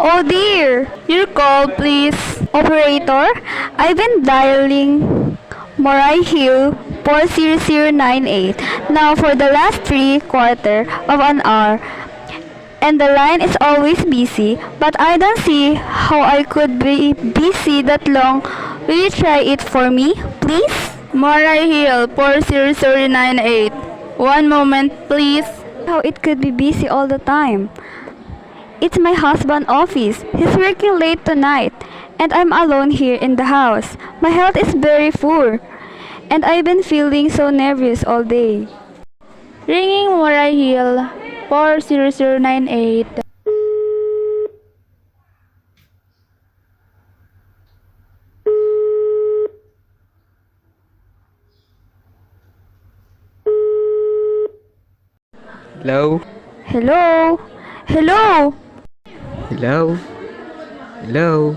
Oh dear! Your call, please. Operator, I've been dialing Moray Hill 40098 now for the last 3/4 of an hour, and the line is always busy, but I don't see how I could be busy that long. Will you try it for me, please? Moray Hill 40098. One moment, please. How it could be busy all the time. It's my husband's office. He's working late tonight, and I'm alone here in the house. My health is very poor, and I've been feeling so nervous all day. Ringing Moray Hill 40098. Hello? Hello? Hello? Hello? Hello?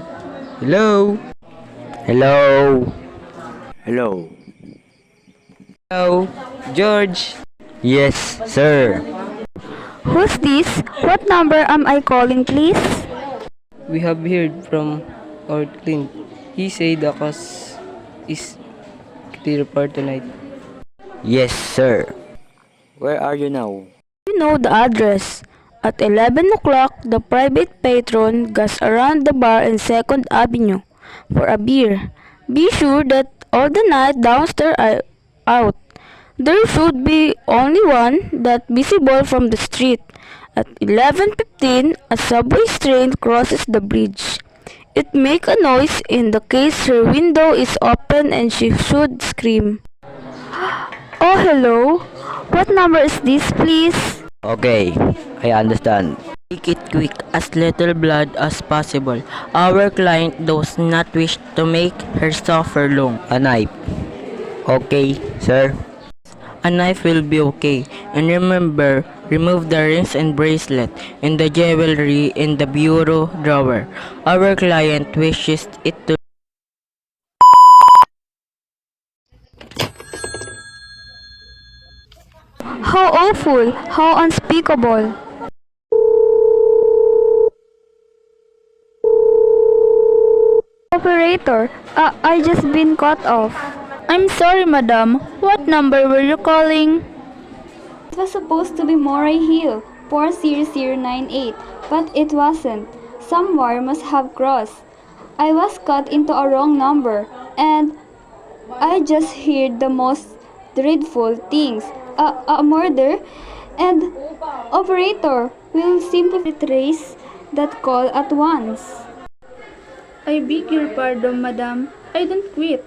Hello? Hello? Hello. Hello? George? Yes, sir. Who's this? What number am I calling, please? We have heard from our client. He said the cost is clear for tonight. Yes, sir. Where are you now? You know the address. At 11 o'clock, the private patron goes around the bar in 2nd Avenue for a beer. Be sure that all the night downstairs are out. There should be only one that visible from the street. At 11:15, a subway train crosses the bridge. It makes a noise in the case her window is open and she should scream. Oh, hello. What number is this, please? Okay, I understand. Make it quick, as little blood as possible. Our client does not wish to make her suffer long. A knife. Okay, sir. A knife will be okay. And remember, remove the rings and bracelet and the jewelry in the bureau drawer. Our client wishes it to. How awful! How unspeakable! Operator, I just been cut off. I'm sorry, madam. What number were you calling? It was supposed to be Moray Hill 40098, but it wasn't. Some wire must have crossed. I was cut into a wrong number, and I just heard the most dreadful things. A murder, and operator will simply trace that call at once. I beg your pardon, madam. I don't quit.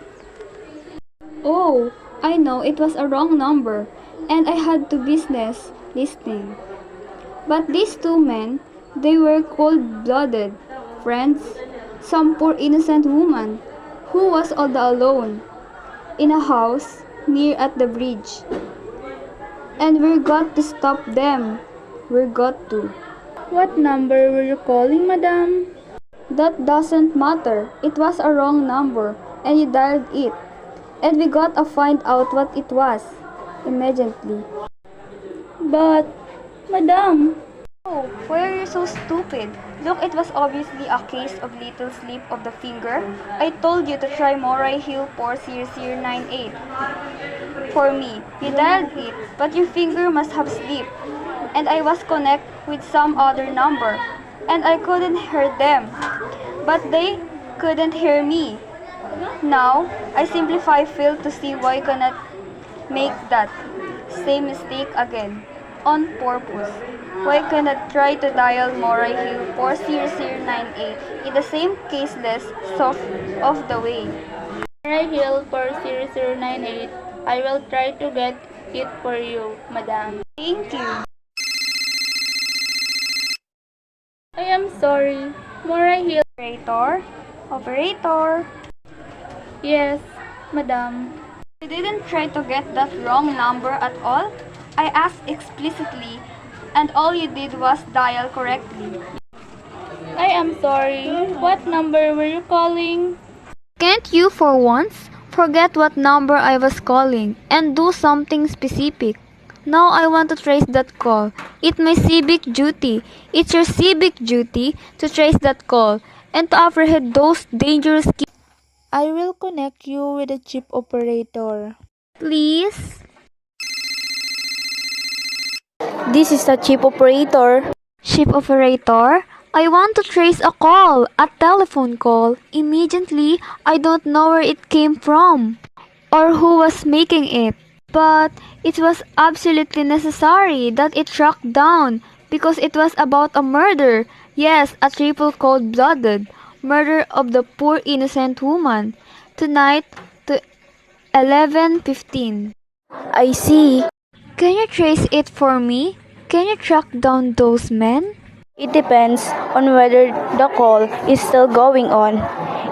Oh, I know it was a wrong number, and I had to business listening. But these two men, they were cold-blooded friends. Some poor innocent woman who was all alone in a house near at the bridge. And we've got to stop them. We've got to. What number were you calling, madam? That doesn't matter. It was a wrong number, and you dialed it. And we got to find out what it was immediately. But, madam... Oh, why are you so stupid? Look, it was obviously a case of little slip of the finger. I told you to try Moray Hill 40098. For me, you dialed it, but your finger must have slipped. And I was connected with some other number, and I couldn't hear them. But they couldn't hear me. Now, I simplify fail to see why I cannot make that same mistake again. On purpose. Why cannot try to dial Moray Hill 40098 in the same caseless soft of the way? Moray Hill 40098. I will try to get it for you, madam. Thank you. I am sorry. Moray Hill. Operator? Operator? Yes, madam. You didn't try to get that wrong number at all? I asked explicitly, and all you did was dial correctly. I am sorry. What number were you calling? Can't you, for once, forget what number I was calling and do something specific? Now I want to trace that call. It's my civic duty. It's your civic duty to trace that call and to apprehend those dangerous kids. I will connect you with the chip operator. Please? This is the chip operator. Ship operator? I want to trace a call, a telephone call. Immediately, I don't know where it came from or who was making it. But it was absolutely necessary that it tracked down because it was about a murder. Yes, a triple cold-blooded murder of the poor innocent woman. Tonight to 11:15. I see. Can you trace it for me? Can you track down those men? It depends on whether the call is still going on.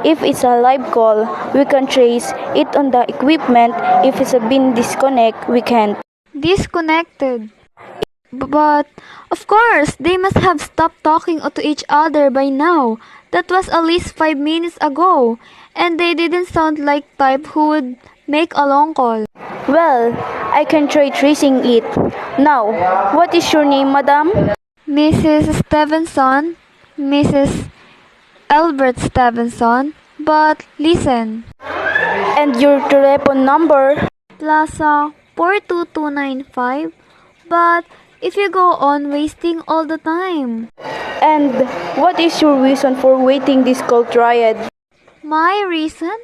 If it's a live call, we can trace it on the equipment. If it's been disconnect, we can't. Disconnected. But, of course, they must have stopped talking to each other by now. That was at least 5 minutes ago. And they didn't sound like type who would make a long call. Well, I can try tracing it. Now, what is your name, madam? Mrs. Stevenson, Mrs. Albert Stevenson. But, listen. And your telephone number? Plaza 42295. But, if you go on wasting all the time. And what is your reason for waiting this call triad? My reason?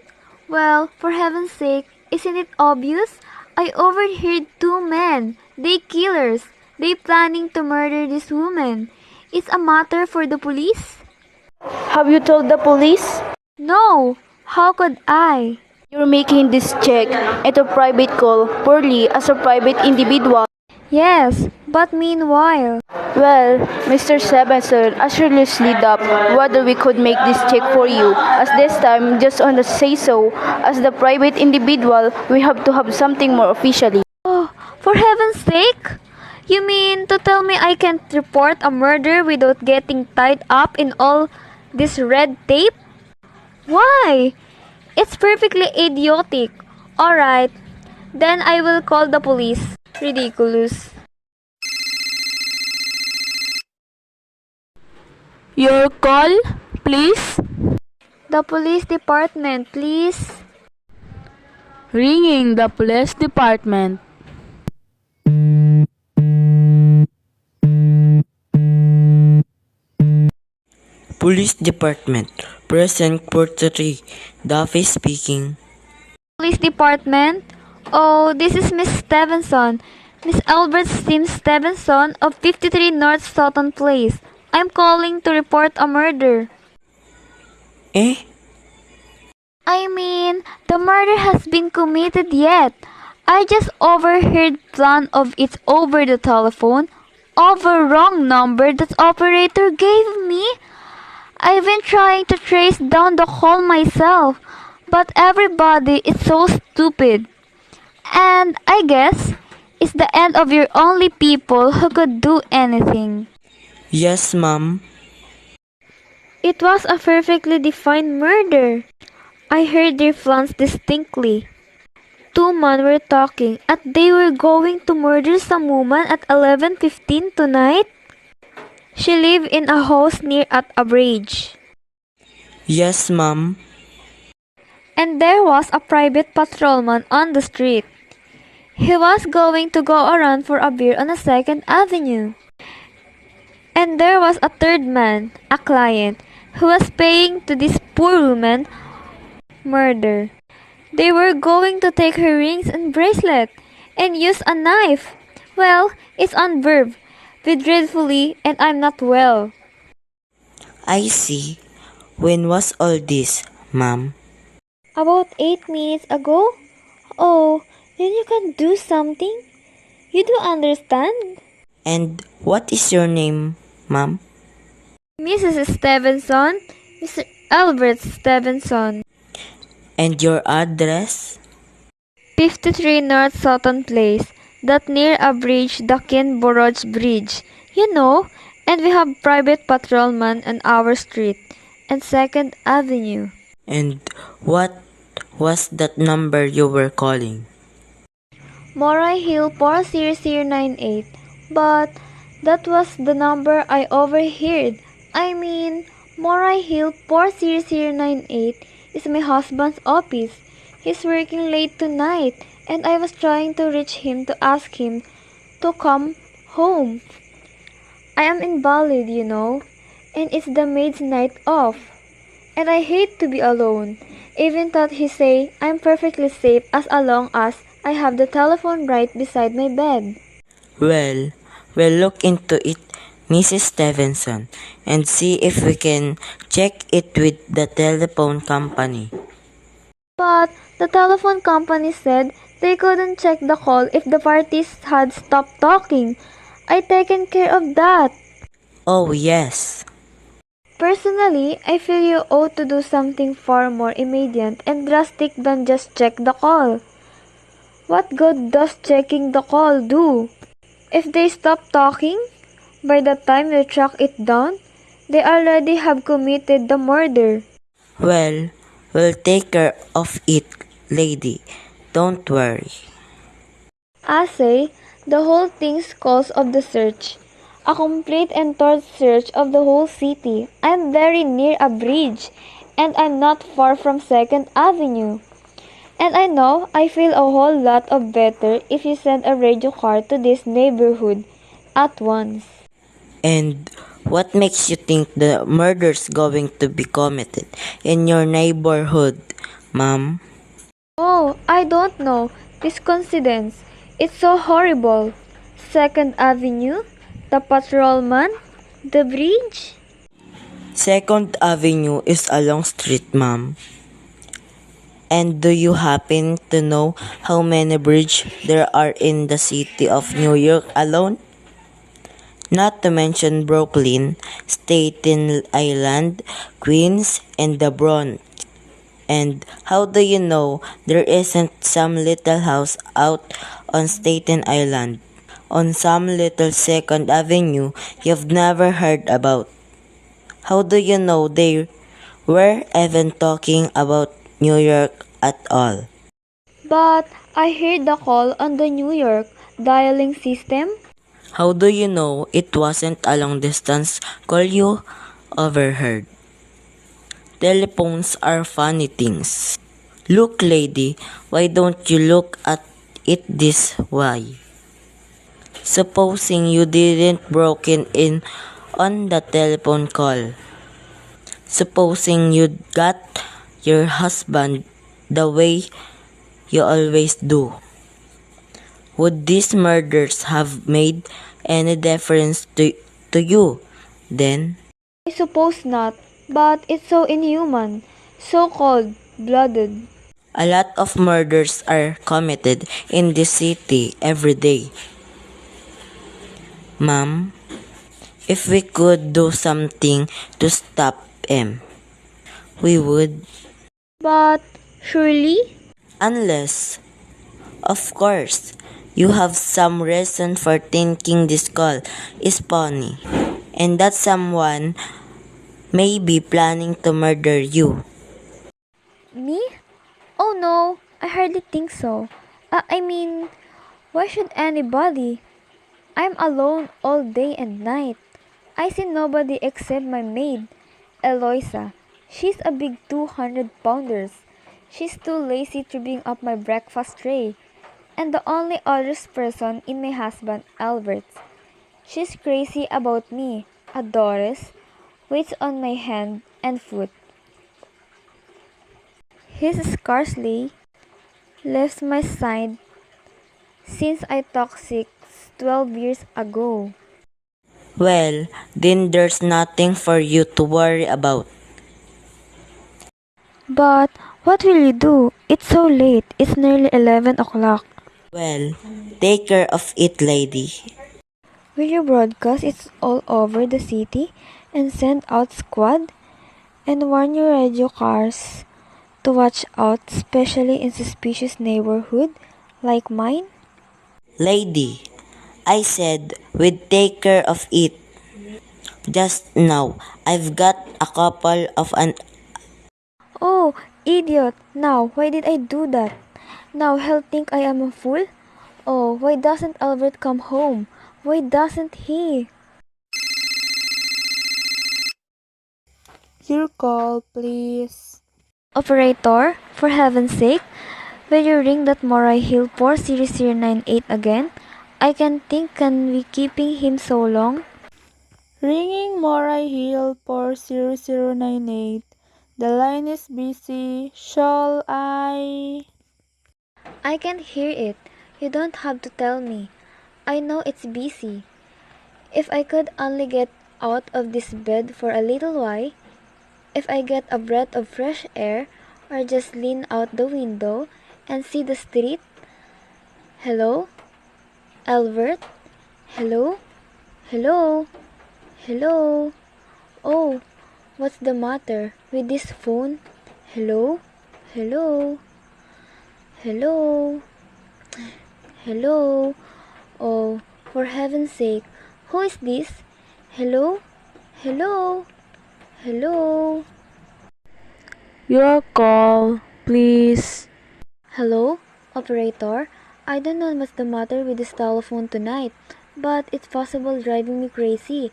Well, for heaven's sake, isn't it obvious? I overheard 2 men. They killers. They planning to murder this woman. It's a matter for the police? Have you told the police? No. How could I? You're making this check at a private call purely as a private individual. Yes, but meanwhile, Well, Mr. Stevenson, seriously doubt whether we could make this check for you. As this time, just on the say so, as the private individual, we have to have something more officially. oh, for heaven's sake? You mean to tell me I can't report a murder without getting tied up in all this red tape? Why? It's perfectly idiotic. Alright, then I will call the police. Ridiculous. Your call, please. The police department, please. Ringing the police department. Police Department, Present Quarter 3, Duffy speaking. Police department? Oh, this is Miss Stevenson. Miss Albert Sims Stevenson of 53 North Sutton Place. I'm calling to report a murder. Eh? I mean, the murder has been committed yet. I just overheard plan of it over the telephone, over wrong number that operator gave me. I've been trying to trace down the call myself, but everybody is so stupid. And I guess it's the end of your only people who could do anything. Yes, ma'am. It was a perfectly defined murder. I heard their plans distinctly. 2 men were talking and they were going to murder some woman at 11:15 tonight. She lived in a house near at a bridge. Yes, ma'am. And there was a private patrolman on the street. He was going to go around for a beer on a 2nd Avenue. And there was a 3rd man, a client, who was paying to this poor woman murder. They were going to take her rings and bracelet and use a knife. Well, it's on verb. With dreadfully and I'm not well. I see. When was all this, ma'am? About 8 minutes ago? Oh, then you can do something? You do understand? And what is your name, ma'am? Mrs. Stevenson, Mr. Albert Stevenson, And your address? 53 North Sutton Place, that near a bridge, the Kinborough Bridge. You know, and we have private patrolman on our street, and 2nd Avenue. And what was that number you were calling? Moray Hill 40098. But That was the number I overheard. I mean, Moray Hill 40098 is my husband's office. He's working late tonight, and I was trying to reach him to ask him to come home. I am invalid, and it's the maid's night off. And I hate to be alone. Even thought he say I'm perfectly safe as long as I have the telephone right beside my bed. Well, we'll look into it, Mrs. Stevenson, and see if we can check it with the telephone company. But the telephone company said they couldn't check the call if the parties had stopped talking. I taken care of that. Oh, yes. Personally, I feel you ought to do something far more immediate and drastic than just check the call. What good does checking the call do? If they stop talking, by the time you track it down, they already have committed the murder. Well, we'll take care of it, lady. Don't worry. I say, the whole thing's cause of the search. A complete and thorough search of the whole city. I'm very near a bridge, and I'm not far from 2nd Avenue. And I know I feel a whole lot of better if you send a radio car to this neighborhood at once. And what makes you think the murder's going to be committed in your neighborhood, ma'am? Oh, I don't know. This coincidence. It's so horrible. 2nd Avenue, the patrolman, the bridge. 2nd Avenue is a long street, ma'am. And do you happen to know how many bridges there are in the city of New York alone? Not to mention Brooklyn, Staten Island, Queens, and the Bronx. And how do you know there isn't some little house out on Staten Island, on some little 2nd Avenue you've never heard about? How do you know they were even talking about New York at all? But I heard the call on the New York dialing system. How do you know it wasn't a long distance call you overheard? Telephones are funny things. Look, lady, why don't you look at it this way? Supposing you didn't broken in on the telephone call. Supposing you got your husband the way you always do. Would these murders have made any difference to you then? I suppose not, but it's so inhuman, so cold-blooded. A lot of murders are committed in this city every day. Ma'am, if we could do something to stop him, we would. But surely, Unless, of course, you have some reason for thinking this call is funny and that someone may be planning to murder you. me? Oh no, I hardly think so. I mean, why should anybody? I'm alone all day and night. I see nobody except my maid, Eloisa. She's a big 200-pounder. She's too lazy to bring up my breakfast tray. And the only other person in my husband, Albert. She's crazy about me. Doris waits on my hand and foot. He's scarcely left my side since I took sick 12 years ago. Well, then there's nothing for you to worry about. But what will you do? It's so late. It's nearly 11 o'clock. Well, take care of it, lady. Will you broadcast it all over the city and send out squad? And warn your radio cars to watch out, especially in suspicious neighborhood like mine? Lady, I said we'd take care of it. Just now, I've got a couple of Oh, idiot! Now, why did I do that? Now he'll think I am a fool? Oh, why doesn't Albert come home? Why doesn't he? Your call, please. Operator, for heaven's sake, will you ring that Moray Hill 40098 again? I can't think can we keeping him so long. Ringing Moray Hill 40098. The line is busy. Shall I? I can't hear it. You don't have to tell me. I know it's busy. If I could only get out of this bed for a little while, if I get a breath of fresh air, or just lean out the window and see the street. Hello? Albert? Hello? Hello? Hello? Oh, what's the matter with this phone? Hello? Hello? Hello? Hello? Oh, for heaven's sake, who is this? Hello? Hello? Hello? Your call, please. Hello, operator. I don't know what's the matter with this telephone tonight, but it's possible driving me crazy.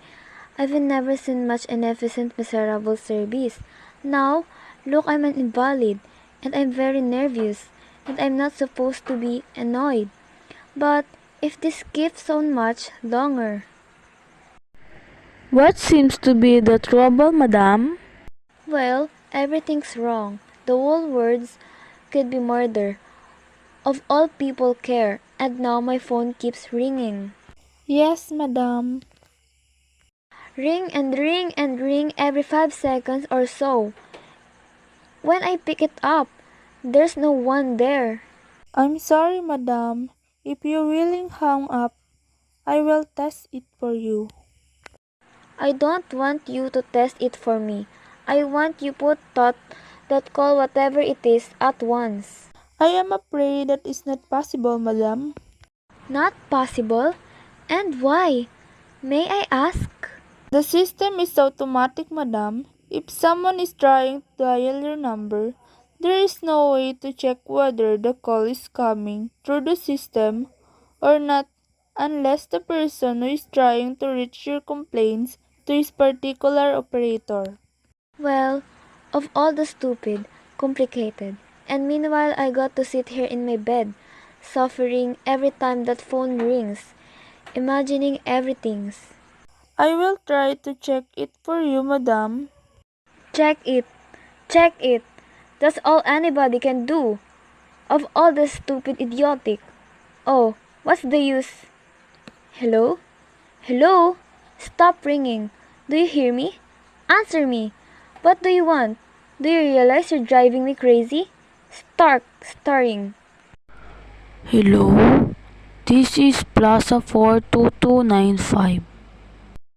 I've never seen much inefficient, miserable service. Now, look, I'm an invalid, and I'm very nervous, and I'm not supposed to be annoyed. But if this keeps on much longer, What seems to be the trouble, madam? well, everything's wrong. The whole words could be murder. Of all people care, and now my phone keeps ringing. Yes, madam. Ring and ring and ring every 5 seconds or so. When I pick it up, there's no one there. I'm sorry, madam. If you willing hang up, I will test it for you. I don't want you to test it for me. I want you put that call whatever it is at once. I am afraid that is not possible, madam. Not possible? And why? May I ask? The system is automatic, madam. If someone is trying to dial your number, there is no way to check whether the call is coming through the system or not unless the person who is trying to reach your complains to his particular operator. Well, of all the stupid, complicated, and meanwhile I got to sit here in my bed, suffering every time that phone rings, imagining everything's. I will try to check it for you, madam. Check it, check it. That's all anybody can do. Of all the stupid idiotic. Oh, what's the use? Hello? Hello? Stop ringing. Do you hear me? Answer me. What do you want? Do you realize you're driving me crazy? Starring. Hello, this is Plaza 42295.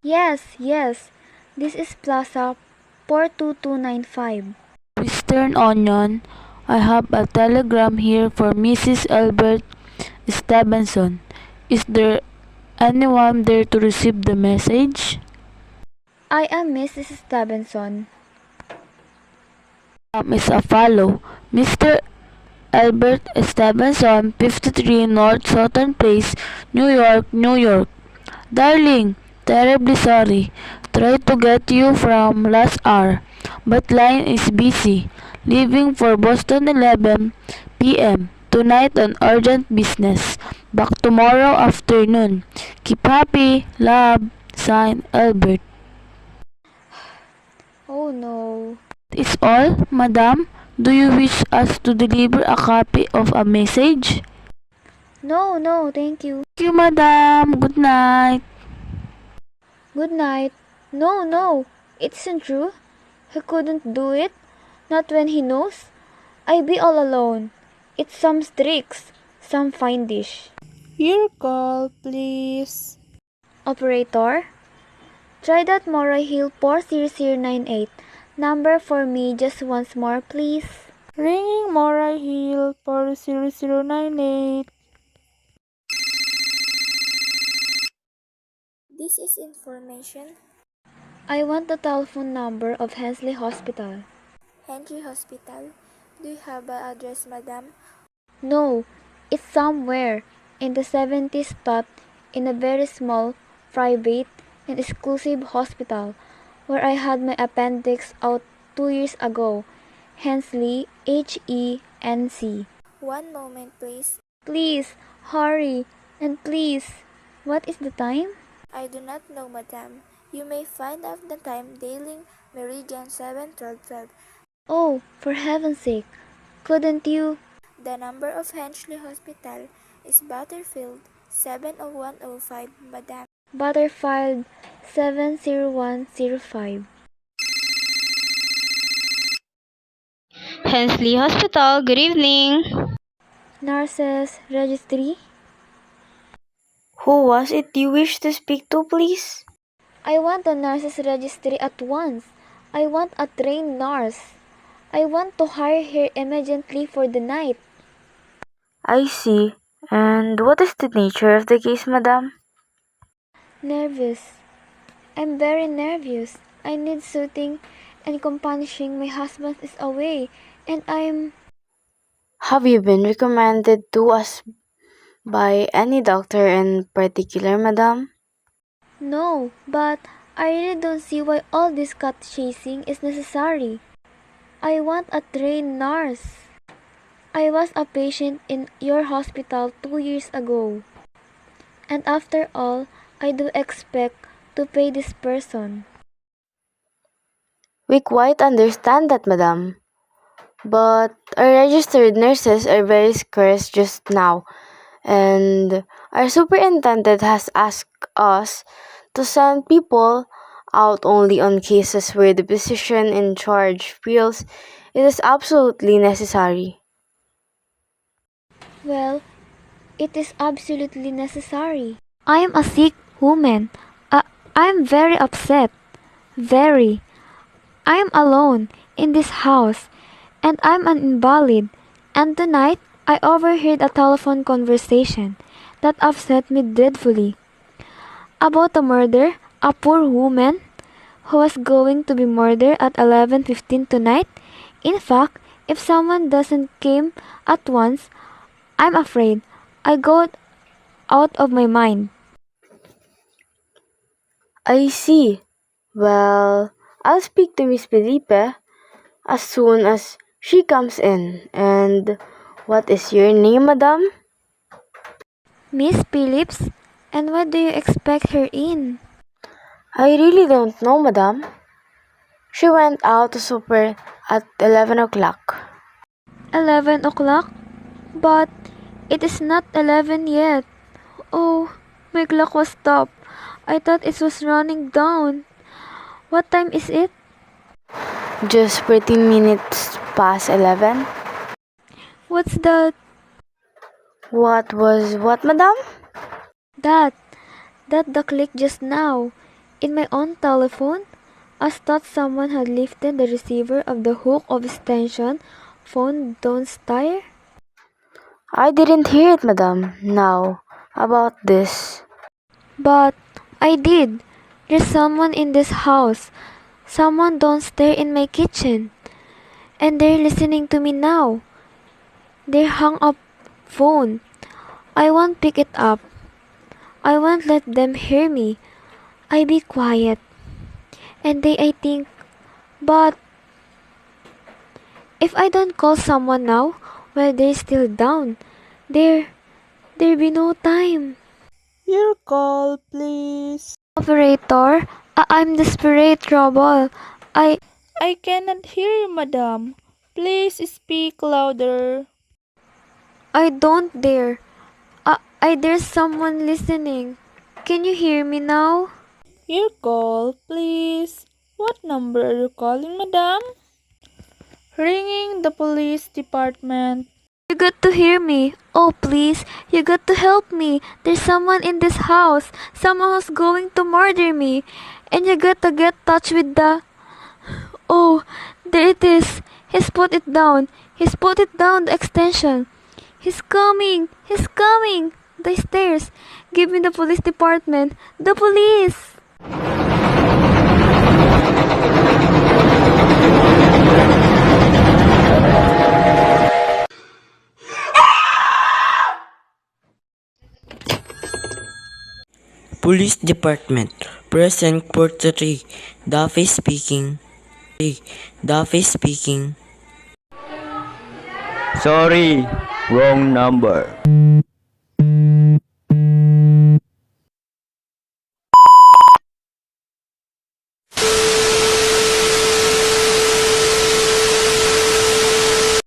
Yes. This is Plaza 42295. Western Onion, I have a telegram here for Mrs. Albert Stevenson. Is there anyone there to receive the message? I am Mrs. Stevenson. Is a follow. Mr. Albert Stevenson, 53 North Southern Place, New York, New York. Darling, terribly sorry. Tried to get you from last hour, but line is busy. Leaving for Boston 11 p.m. tonight on urgent business. Back tomorrow afternoon. Keep happy, love. Signed, Albert. Oh no. Is all, madam? Do you wish us to deliver a copy of a message? No, thank you. Thank you, madam. Good night. Good night. No, it isn't true. He couldn't do it. Not when he knows. I be all alone. It's some tricks, some fine dish. Your call, please. Operator, try that Moray Hill 40098 number for me just once more, please. Ringing Moray Hill 40098. This is information. I want the telephone number of Hensley Hospital. Henry Hospital. Do you have an address, madam? No, it's somewhere in the 70s in a very small, private, and exclusive hospital where I had my appendix out 2 years ago. Hensley, Henc. One moment, please. Please, hurry, and please, what is the time? I do not know, madam. You may find out the time daily meridian 7:12. Oh, for heaven's sake, couldn't you? The number of Hensley Hospital is Butterfield 70105, madam. Butterfield 70105. Hensley Hospital, good evening. Nurses Registry. Who was it you wish to speak to, please? I want a nurses registry at once. I want a trained nurse. I want to hire her immediately for the night. I see. And what is the nature of the case, madam? Nervous. I'm very nervous. I need soothing and companionship. My husband is away and I'm... Have you been recommended to us by any doctor in particular, madam? No, but I really don't see why all this cat chasing is necessary. I want a trained nurse. I was a patient in your hospital 2 years ago. And after all, I do expect to pay this person. We quite understand that, madam. But our registered nurses are very scarce just now, and our superintendent has asked us to send people out only on cases where the physician in charge feels it is absolutely necessary. Well, it is absolutely necessary. I am a sick woman. I am very upset. Very. I am alone in this house and I'm an invalid. And tonight I overheard a telephone conversation that upset me dreadfully. About a murder, a poor woman who was going to be murdered at 11:15 tonight. In fact, if someone doesn't come at once, I'm afraid I go out of my mind. I see. Well, I'll speak to Miss Felipe as soon as she comes in. And what is your name, madam? Miss Phillips, and what do you expect her in? I really don't know, madam. She went out to supper at 11 o'clock. 11 o'clock? But it is not 11 yet. Oh, my clock was stopped. I thought it was running down. What time is it? Just 14 minutes past 11. What's that? What was what, madam? That the click just now. In my own telephone? I thought someone had lifted the receiver of the hook of extension phone downstairs. I didn't hear it, madam. Now, about this. But I did. There's someone in this house. Someone downstairs in my kitchen. And they're listening to me now. They hung up phone. I won't pick it up. I won't let them hear me. I be quiet. And they, I think, but if I don't call someone now while they're still down, there be no time. Your call, please. Operator, I'm desperate trouble. I cannot hear you, madam. Please speak louder. I don't dare. There's someone listening. Can you hear me now? Your call, please. What number are you calling, madam? Ringing the police department. You got to hear me. Oh, please, you got to help me. There's someone in this house. Someone who's going to murder me. And you got to get touch with the... Oh, there it is. He's put it down. He's put it down, the extension. He's coming. He's coming. The stairs. Give me the police department. The police. Police Department. Present for 3. Duffy speaking. Duffy speaking. Sorry, wrong number.